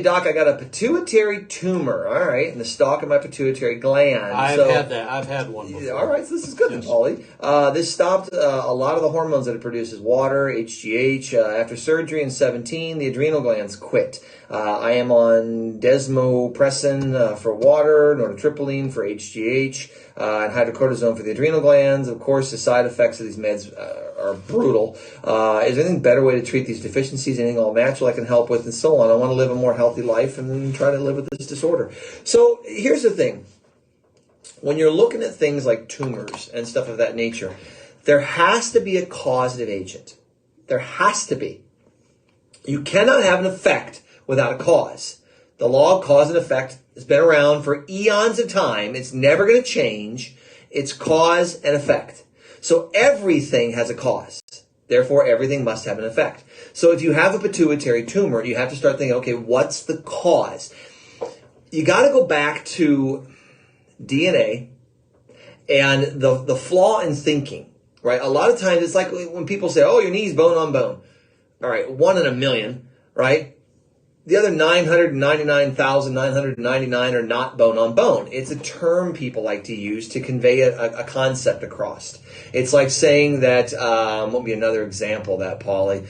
Doc, I got a pituitary tumor, all right, in the stalk of my pituitary gland. I've had that. I've had one before. All right, so this is good, yes. Paulie. This stopped a lot of the hormones that it produces, water, HGH. After surgery in 17, the adrenal glands quit. I am on desmopressin for water, nortriptyline for HGH, and hydrocortisone for the adrenal glands. Of course, the side effects of these meds are brutal. Is there anything better way to treat these deficiencies? Anything all natural I can help with, and so on? I want to live a more healthy life and try to live with this disorder. So here's the thing. When you're looking at things like tumors and stuff of that nature, there has to be a causative agent. There has to be. You cannot have an effect without a cause. The law of cause and effect has been around for eons of time. It's never going to change. It's cause and effect. So everything has a cause. Therefore, everything must have an effect. So if you have a pituitary tumor, you have to start thinking, okay, what's the cause? You got to go back to DNA and the flaw in thinking, right? A lot of times it's like when people say, oh, your knee's bone on bone. All right, 1 in a million, right? The other 999,999 are not bone on bone. It's a term people like to use to convey a concept across. It's like saying that, what would be another example of that, Paulie?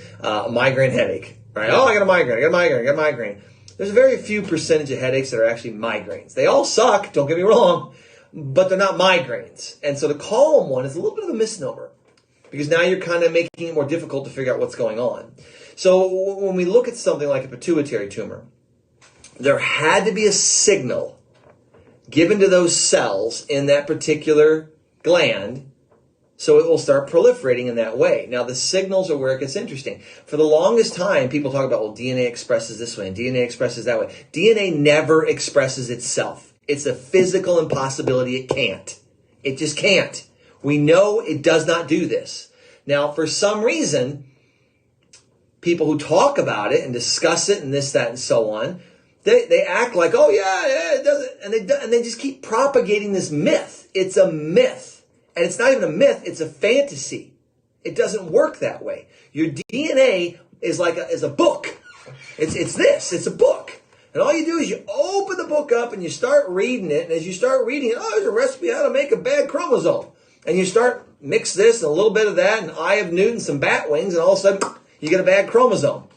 Migraine headache, right? Oh, I got a migraine. There's a very few percentage of headaches that are actually migraines. They all suck, don't get me wrong, but they're not migraines. And so to call them one is a little bit of a misnomer because now you're kind of making it more difficult to figure out what's going on. So when we look at something like a pituitary tumor, there had to be a signal given to those cells in that particular gland so it will start proliferating in that way. Now, the signals are where it gets interesting. For the longest time, people talk about, well, DNA expresses this way and DNA expresses that way. DNA never expresses itself. It's a physical impossibility. It can't. It just can't. We know it does not do this. Now, for some reason, people who talk about it and discuss it and this, that, and so on, they act like, oh, yeah, it does it. And they just keep propagating this myth. It's a myth. And it's not even a myth, it's a fantasy. It doesn't work that way. Your DNA is a book. It's a book. And all you do is you open the book up and you start reading it. And as you start reading it, oh, there's a recipe how to make a bad chromosome. And you start mix this and a little bit of that and eye of Newton, some bat wings, and all of a sudden you get a bad chromosome.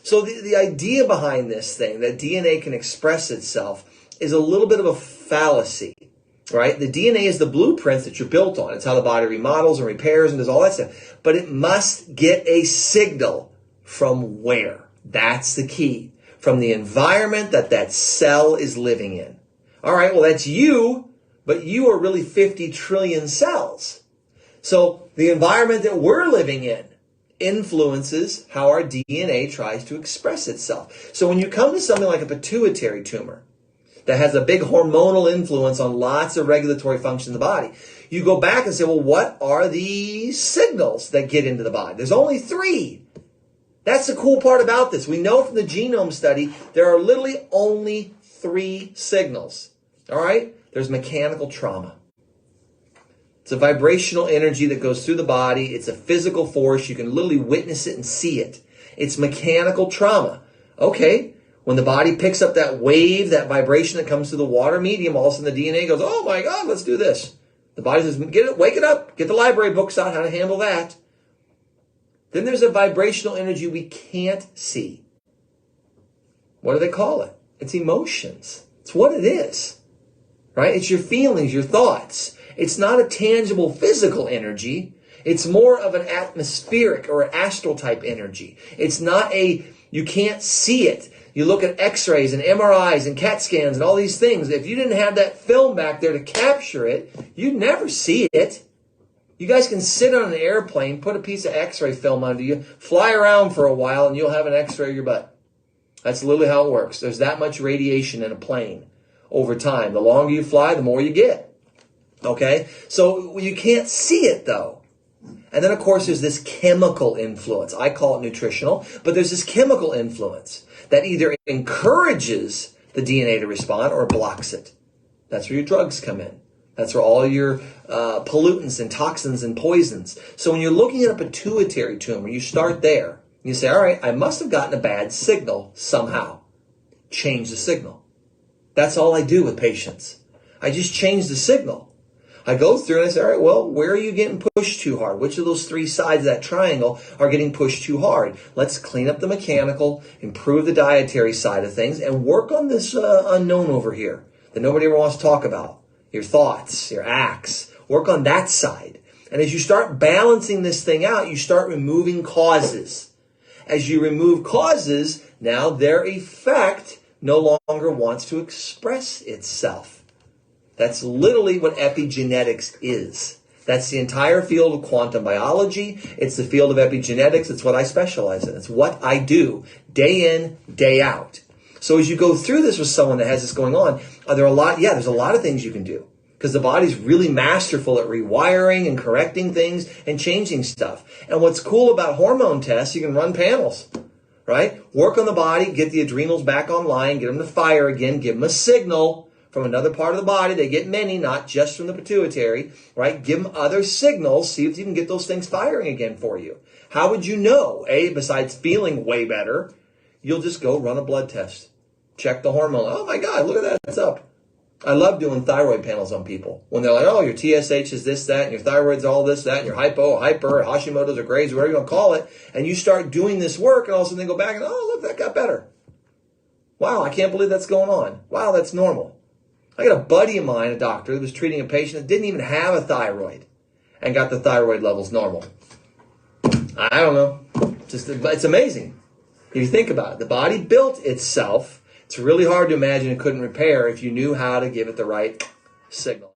So the idea behind this thing, that DNA can express itself, is a little bit of a fallacy. Right? The DNA is the blueprints that you're built on. It's how the body remodels and repairs and does all that stuff. But it must get a signal from where? That's the key. From the environment that cell is living in. All right, well, that's you, but you are really 50 trillion cells. So the environment that we're living in influences how our DNA tries to express itself. So when you come to something like a pituitary tumor, that has a big hormonal influence on lots of regulatory function in the body. You go back and say, well, what are the signals that get into the body? There's only 3. That's the cool part about this. We know from the genome study, there are literally only 3 signals. All right? There's mechanical trauma. It's a vibrational energy that goes through the body. It's a physical force. You can literally witness it and see it. It's mechanical trauma. Okay. When the body picks up that wave, that vibration that comes through the water medium, all of a sudden the DNA goes, oh my God, let's do this. The body says, wake it up, get the library books out, how to handle that. Then there's a vibrational energy we can't see. What do they call it? It's emotions. It's what it is, right? It's your feelings, your thoughts. It's not a tangible physical energy. It's more of an atmospheric or an astral type energy. It's not you can't see it. You look at x-rays and MRIs and CAT scans and all these things. If you didn't have that film back there to capture it, you'd never see it. You guys can sit on an airplane, put a piece of x-ray film under you, fly around for a while, and you'll have an x-ray of your butt. That's literally how it works. There's that much radiation in a plane over time. The longer you fly, the more you get. Okay? So you can't see it, though. And then, of course, there's this chemical influence. I call it nutritional, but there's this chemical influence that either encourages the DNA to respond or blocks it. That's where your drugs come in. That's where all your pollutants and toxins and poisons. So when you're looking at a pituitary tumor, you start there. You say, all right, I must have gotten a bad signal somehow. change the signal. That's all I do with patients. I just change the signal. I go through and I say, all right, well, where are you getting pushed too hard? Which of those three sides of that triangle are getting pushed too hard? Let's clean up the mechanical, improve the dietary side of things, and work on this unknown over here that nobody ever wants to talk about. Your thoughts, your acts. Work on that side. And as you start balancing this thing out, you start removing causes. As you remove causes, now their effect no longer wants to express itself. That's literally what epigenetics is. That's the entire field of quantum biology. It's the field of epigenetics. It's what I specialize in. It's what I do day in, day out. So as you go through this with someone that has this going on, there's a lot of things you can do because the body's really masterful at rewiring and correcting things and changing stuff. And what's cool about hormone tests, you can run panels, right? Work on the body, get the adrenals back online, get them to fire again, give them a signal from another part of the body. They get many, not just from the pituitary, right? Give them other signals. See if you can get those things firing again for you. How would you know? Besides feeling way better, you'll just go run a blood test. Check the hormone. Oh my God, look at that. It's up. I love doing thyroid panels on people. When they're like, oh, your TSH is this, that, and your thyroid's all this, that, and your hyper, Hashimoto's or Graves, whatever you want to call it. And you start doing this work, and all of a sudden they go back and, oh, look, that got better. Wow, I can't believe that's going on. Wow, that's normal. I got a buddy of mine, a doctor, that was treating a patient that didn't even have a thyroid and got the thyroid levels normal. I don't know. It's amazing. If you think about it, the body built itself. It's really hard to imagine it couldn't repair if you knew how to give it the right signal.